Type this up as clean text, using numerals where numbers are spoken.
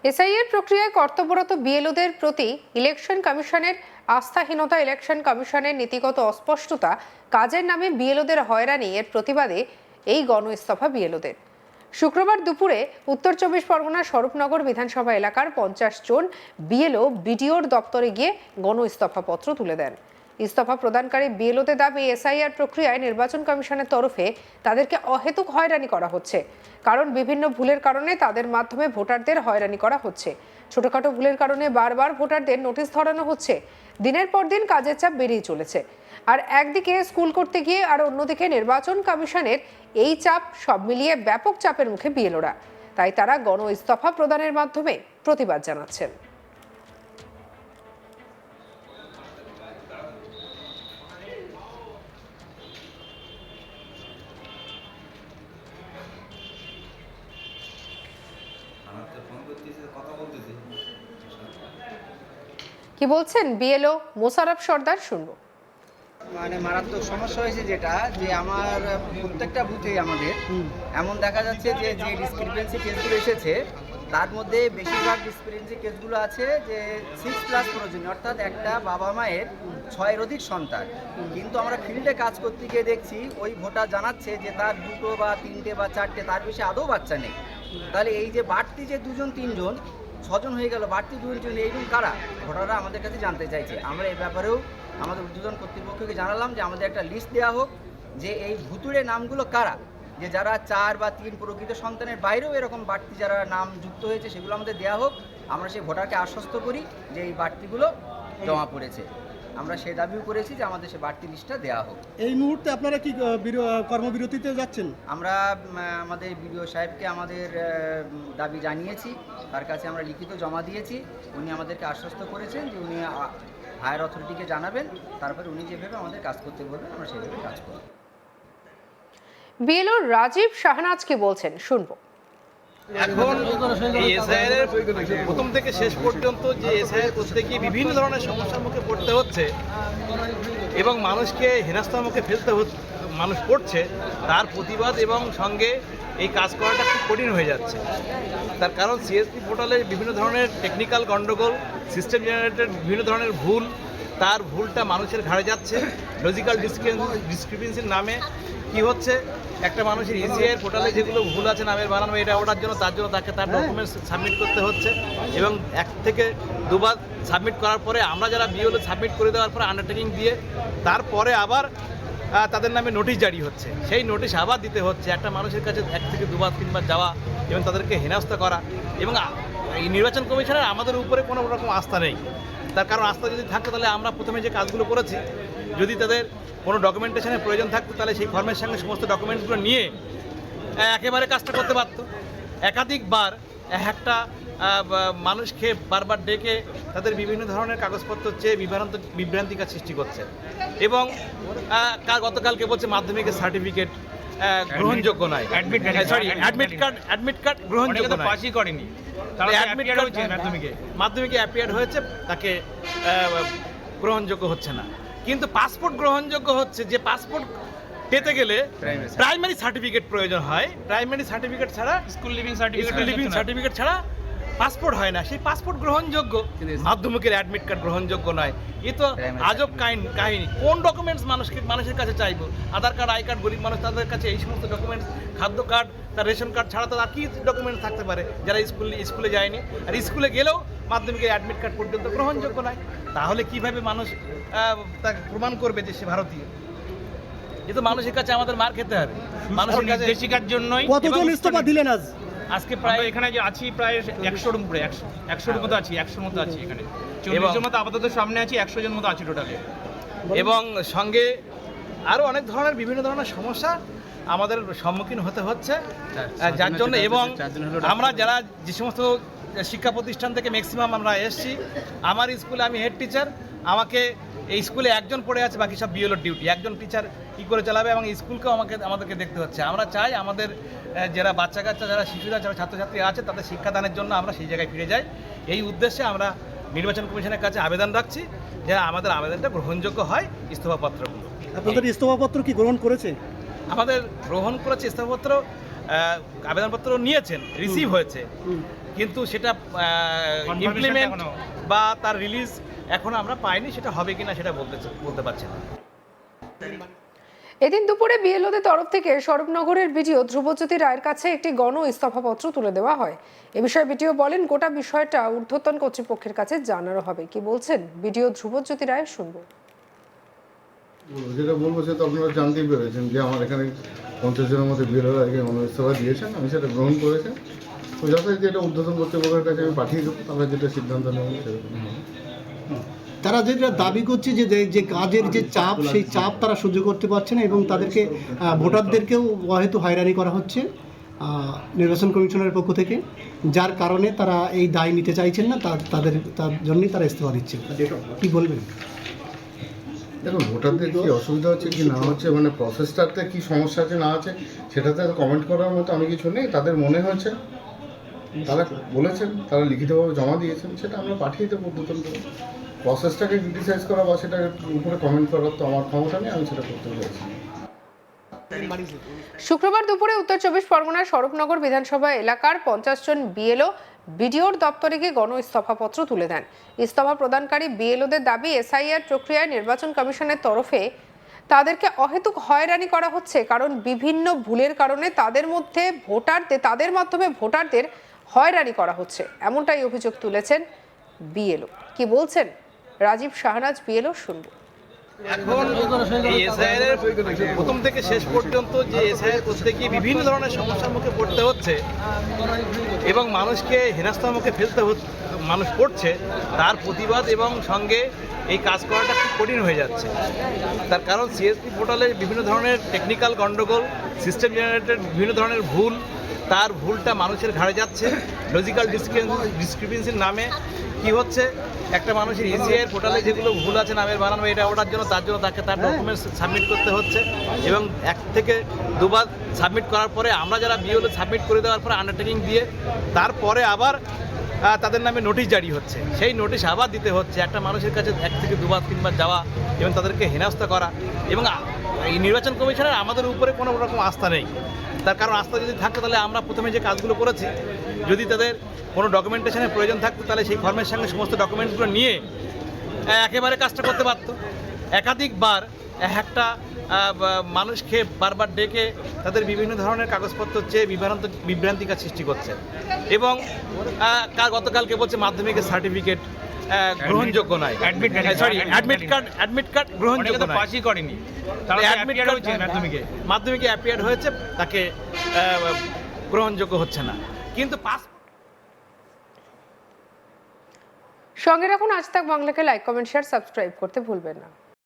SIR প্রক্রিয়ায় কর্তব্যরত বিএলওদের প্রতি ইলেকশন কমিশনের আস্থাহীনতা, ইলেকশন কমিশনের নীতিগত অস্পষ্টতা, কাজের নামে বিএলওদের হয়রানি এর প্রতিবাদে এই গণ ইস্তফা বিএলওদের। শুক্রবার দুপুরে উত্তর 24 পরগনার স্বরূপনগর বিধানসভা এলাকার 50 জন বিএলও বিডিওর দপ্তরে গিয়ে গণ ইস্তফাপত্র তুলে দেন। ইস্তফা প্রদানকারী বিএলওদের দাবি, এসআইআর প্রক্রিয়ায় নির্বাচন কমিশনের তরফে তাদেরকে অহেতুক হয়রানি করা হচ্ছে। কারণ বিভিন্ন ভুলের কারণে তাদের মাধ্যমে ভোটারদের হয়রানি করা হচ্ছে। ছোটখাটো ভুলের কারণে বারবার ভোটারদের নোটিশ ধরানো হচ্ছে। দিনের পর দিন কাজের চাপ বেড়েই চলেছে। আর একদিকে স্কুল করতে গিয়ে আর অন্যদিকে নির্বাচন কমিশনের এই চাপ, সব মিলিয়ে ব্যাপক চাপের মুখে বিএলওরা। তাই তারা গণ ইস্তফা প্রদানের মাধ্যমে প্রতিবাদ জানাচ্ছেন। কি বলছেন বিএলও মোশাররফ সর্দার, শুনবো। মানে মারাত্মক সমস্যা হয়েছে যেটা, যে আমার প্রত্যেকটা বুথে আমাদের এমন দেখা যাচ্ছে যে ডিসক্রিপেন্সি কেসগুলো এসেছে তার মধ্যে বেশিরভাগ ডিসক্রিপেন্সি কেসগুলো আছে যে 6+ প্রয়োজনীয়, অর্থাৎ একটা বাবা মায়ের 6-এর অধিক সন্তান। কিন্তু আমরা ফিল্ডে কাজ করতে গিয়ে দেখছি ওই ভোটার জানাচ্ছে যে তার 2 বা 3 বা 4 তার বেশি আদৌ বাচ্চা নেই। তাহলে এই যে বাড়তি যে 2-3 6 হয়ে গেল, বাড়তি 2 এইরকম কারা ভোটাররা আমাদের কাছে জানতে চাইছে। আমরা এই ব্যাপারেও আমাদের উদ্বোধন কর্তৃপক্ষকে জানালাম যে আমাদের একটা লিস্ট দেওয়া হোক যে এই ভুতুড়ে নামগুলো কারা, যে যারা 4 বা 3 প্রকৃত সন্তানের বাইরেও এরকম বাড়তি যারা নাম যুক্ত হয়েছে সেগুলো আমাদের দেওয়া হোক। আমরা সেই ভোটারকে আশ্বস্ত করি যে এই বাড়তিগুলো জমা পড়েছে। আমরা সেই দাবিও করেছি যে আমাদের সেই বাড়তি লিস্টটা দেওয়া হোক। এই মুহূর্তে আপনারা কি কর্মবিরতিতে যাচ্ছেন? আমরা আমাদের বিডিও সাহেবকে আমাদের দাবি জানিয়েছি, তার কাছে আমরা লিখিত জমা দিয়েছি। উনি আমাদেরকে আশ্বস্ত করেছেন যে উনি হায়ার অথরিটিকে জানাবেন, তারপরে উনি যেভাবে আমাদের কাজ করতে বলবেন আমরা সেইভাবে কাজ করব। বিএলও রাজীব শাহনাজ কি বলছেন, শুনবো। এখন এই এসআইআর এর প্রথম থেকে শেষ পর্যন্ত যে এসআইআর করতে গিয়ে বিভিন্ন ধরনের সমস্যার মুখে পড়তে হচ্ছে এবং মানুষকে হেনস্থার মুখে ফেলতে মানুষ পড়ছে, তার প্রতিবাদ এবং সঙ্গে এই কাজ করাটা খুব কঠিন হয়ে যাচ্ছে। তার কারণ সিএসপি পোর্টালে বিভিন্ন ধরনের টেকনিক্যাল গন্ডগোল, সিস্টেম জেনারেটেড বিভিন্ন ধরনের ভুল, তার ভুলটা মানুষের ঘাড়ে যাচ্ছে। লজিক্যাল ডিসক্রিপেন্সির নামে কি হচ্ছে, একটা মানুষের ইসিআইয়ের পোর্টালে যেগুলো ভুল আছে নামের বানানো এটা ওটার জন্য তার তাকে তার ডকুমেন্টস সাবমিট করতে হচ্ছে এবং 1 থেকে 2 বার সাবমিট করার পরে আমরা যারা বিএলও সাবমিট করে দেওয়ার পরে আন্ডারটেকিং দিয়ে তারপরে আবার তাদের নামে নোটিশ জারি হচ্ছে। সেই নোটিশ আবার দিতে হচ্ছে। একটা মানুষের কাছে 1 থেকে 2 বার 3 বার যাওয়া এবং তাদেরকে হেনস্থা করা, এবং এই নির্বাচন কমিশনের আমাদের উপরে কোনো রকম আস্থা নেই। তার কারণ আস্থা যদি থাকতো তাহলে আমরা প্রথমে যে কাজগুলো করেছি, যদি তাদের কোনো ডকুমেন্টেশনের প্রয়োজন থাকতো তাহলে সেই ফর্মের সঙ্গে সমস্ত ডকুমেন্টসগুলো নিয়ে একেবারে কাজটা করতে পারতো। একাধিকবার একটা মানুষকে বারবার ডেকে তাদের বিভিন্ন ধরনের কাগজপত্র চেয়ে বিভ্রান্তিকার সৃষ্টি করছে এবং গতকালকে বলছে মাধ্যমিকের সার্টিফিকেট গ্রহণযোগ্য নয়, অ্যাডমিট কার্ড গ্রহণযোগ্য নয়, পাসই করেনি, মাধ্যমিকে অ্যাপিয়ার হয়েছে, তাকে গ্রহণযোগ্য হচ্ছে না। কিন্তু পাসপোর্ট গ্রহণযোগ্য হচ্ছে। যে পাসপোর্ট পেতে গেলে প্রাইমারি সার্টিফিকেট প্রয়োজন হয়, প্রাইমারি সার্টিফিকেট ছাড়া স্কুল লিভিং সার্টিফিকেট ছাড়া পাসপোর্ট হয় না। সেই পাসপোর্ট গ্রহণযোগ্য, মাধ্যমিকের অ্যাডমিট কার্ড গ্রহণযোগ্য নয়। এ তো আজব কাহিনী। কোন ডকুমেন্টস মানুষের কাছে চাইবো? আধার কার্ড, আই কার্ড, গরিব মানুষ তাদের কাছে এই সমস্ত ডকুমেন্টস, খাদ্য কার্ড, তার রেশন কার্ড ছাড়া তো আর কি ডকুমেন্টস থাকতে পারে যারা স্কুলে যায়নি। আর স্কুলে গেলেও মাধ্যমিকের অ্যাডমিট কার্ড পর্যন্ত গ্রহণযোগ্য নয়। তাহলে কিভাবে মানুষ তাকে প্রমাণ করবে যে সে ভারতীয়? এ তো মানুষের কাছে আমাদের মার খেতে হবে। মানুষের কাছে নির্দেশিকার জন্যই কতজন ইস্তফা দিলেন আজ? আজকে প্রায় এখানে যে আছি প্রায় 100-এর উপরে, 100-এর মতো আছি, 100-এর মতো আছি এখানে। 40 জন মতো আপাতত সামনে আছি, 100 জন মতো আছি টোটালে। এবং সঙ্গে আরও অনেক ধরনের বিভিন্ন ধরনের সমস্যা আমাদের সম্মুখীন হতে হচ্ছে, যার জন্য এবং আমরা যারা যে সমস্ত শিক্ষা প্রতিষ্ঠান থেকে ম্যাক্সিমাম আমরা এসছি, আমার স্কুলে আমি হেড টিচার, আমাকে এই স্কুলে একজন পড়ে আছে, বাকি সব বিএলওর ডিউটি। একজন টিচার কী করে চালাবে এবং স্কুলকেও আমাদেরকে দেখতে হচ্ছে। আমরা চাই আমাদের যারা বাচ্চা কাচ্চা, যারা শিশুরা, যারা ছাত্রছাত্রী আছে তাদের শিক্ষাদানের জন্য আমরা সেই জায়গায় ফিরে যাই। এই উদ্দেশ্যে আমরা নির্বাচন কমিশনের কাছে আবেদন রাখছি যে আমাদের আবেদনটা গ্রহণযোগ্য হয়। ইস্তফাপত্রগুলো, আপনাদের ইস্তফাপত্র কি গ্রহণ করেছে? আমাদের গ্রহণ করেছে ইস্তফাপত্র। আবেদনপত্র নিয়েছেন, রিসিভ হয়েছে, কিন্তু সেটা ইমপ্লিমেন্ট বা তার রিলিজ এখনো আমরা পাইনি। সেটা হবে কিনা সেটা বলতে পারছি না। এদিন দুপুরে বিএলওদের তরফ থেকে স্বরূপনগরের বিডিও ধ্রুবজ্যোতি রায়ের কাছে একটি গণ ইস্তফাপত্র তুলে দেওয়া হয়। এ বিষয়ে বিডিও বলেন, গোটা বিষয়টা ঊর্ধ্বতন কর্তৃপক্ষের কাছে জানানো হবে। কি বলছেন বিডিও ধ্রুবজ্যোতি রায়, শুনবো। যেটা বলবো সেটা আপনারা জানতেই পেরেছেন যে আমার এখানে 50 জনের মধ্যে বিএলওরা আজকে গণইস্তফা দিয়েছেন, আমি সেটা গ্রহণ করেছেন। তো যথারীতি এটা ঊর্ধ্বতন কর্তৃপক্ষের কাছে আমি পাঠিয়ে দেবো, তারা যেটা সিদ্ধান্ত নেবেন সেরকম হবে। তারা যেটা দাবি করছে যে যে কাজের যে চাপ, সেই চাপ তারা সহ্য করতে পারছে না এবং তাদেরকে ভোটারদেরকেও অহেতু হয়রানি করা হচ্ছে নির্বাচন কমিশনের পক্ষ থেকে, যার কারণে তারা এই দায় নিতে চাইছেন না, তার জন্যই তারা ইস্তফা দিচ্ছেন। কি বলবেন? দেখুন, ভোটারদের কী অসুবিধা হচ্ছে কি না হচ্ছে, মানে প্রসেসটাতে কী সমস্যা আছে না আছে সেটাতে কমেন্ট করার মতো আমি কিছু নেই। তাদের মনে হয়েছে, তারা বলেছেন, তারা লিখিতভাবে জমা দিয়েছেন, সেটা আমরা পাঠিয়ে দেবো ঊর্ধ্বতন করে। প্রসেসটাকে ক্রিটিসাইজ করা বা সেটার উপরে কমেন্ট করার তো আমার ক্ষমতা নেই, আমি সেটা করতে চাইছি। শুক্রবার দুপুরে উত্তর 24 পরগনার স্বরূপনগর বিধানসভা এলাকার 50 জন বিএলও বিডিওর দপ্তরে গিয়ে গণ ইস্তফাপত্র তুলে দেন। ইস্তফা প্রদানকারী বিএলওদের দাবি, এসআইআর প্রক্রিয়ায় নির্বাচন কমিশনের তরফে তাদেরকে অহেতুক হয়রানি করা হচ্ছে, কারণ বিভিন্ন ভুলের কারণে তাদের মাধ্যমে ভোটারদের হয়রানি করা হচ্ছে, এমনটাই অভিযোগ তুলেছেন বিএলও। কি বলছেন রাজীব শাহনাজ বিএলও, শুনবো। এখন এই এসআইআর এর প্রথম থেকে শেষ পর্যন্ত যে এসআইআর করতে গিয়ে বিভিন্ন ধরনের সমস্যার মুখে পড়তে হচ্ছে এবং মানুষকে হেনস্থার মুখে মানুষ পড়ছে, তার প্রতিবাদ এবং সঙ্গে এই কাজ করাটা খুব কঠিন হয়ে যাচ্ছে। তার কারণ সিএসপি পোর্টালে বিভিন্ন ধরনের টেকনিক্যাল গন্ডগোল, সিস্টেম জেনারেটেড বিভিন্ন ধরনের ভুল, তার ভুলটা মানুষের ঘাড়ে যাচ্ছে। লজিক্যাল ডিসক্রিপেন্সির নামে কি হচ্ছে, একটা মানুষের ইসিআইয়ের পোর্টালে যেগুলো ভুল আছে নামের বানানো এটা ওটার জন্য তাকে তার ডকুমেন্টস সাবমিট করতে হচ্ছে এবং 1 থেকে 2 বার সাবমিট করার পরে আমরা যারা বিএলও সাবমিট করে দেওয়ার পরে আন্ডারটেকিং দিয়ে তারপরে আবার তাদের নামে নোটিশ জারি হচ্ছে, সেই নোটিশ আবার দিতে হচ্ছে। একটা মানুষের কাছে 1 থেকে 2 বার 3 বার যাওয়া এবং তাদেরকে হেনস্থা করা, এবং এই নির্বাচন কমিশনের আমাদের উপরে কোনো রকম আস্থা নেই। তার কারণ আস্থা যদি থাকতো তাহলে আমরা প্রথমে যে কাজগুলো করেছি, যদি তাদের কোনো ডকুমেন্টেশনের প্রয়োজন থাকতো তাহলে সেই ফর্মের সঙ্গে সমস্ত ডকুমেন্টসগুলো নিয়ে একেবারে কাজটা করতে পারতো। একাধিকবার একটা মানুষকে বারবার ডেকে তাদের বিভিন্ন ধরনের কাগজপত্র চেয়ে বিভ্রান্তিকার সৃষ্টি করছে এবং গতকালকে বলছে মাধ্যমিকের সার্টিফিকেট গ্রহণযোগ্য নয়, অ্যাডমিট কার্ড গ্রহণযোগ্য নয়, পাসই করেনি, মাধ্যমিকে অ্যাপিয়ার হয়েছে, তাকে গ্রহণযোগ্য হচ্ছে না। কিন্তু সঙ্গে রাখুন আজ তাক বাংলাকে, লাইক, কমেন্ট, শেয়ার, সাবস্ক্রাইব করতে ভুলবেন না।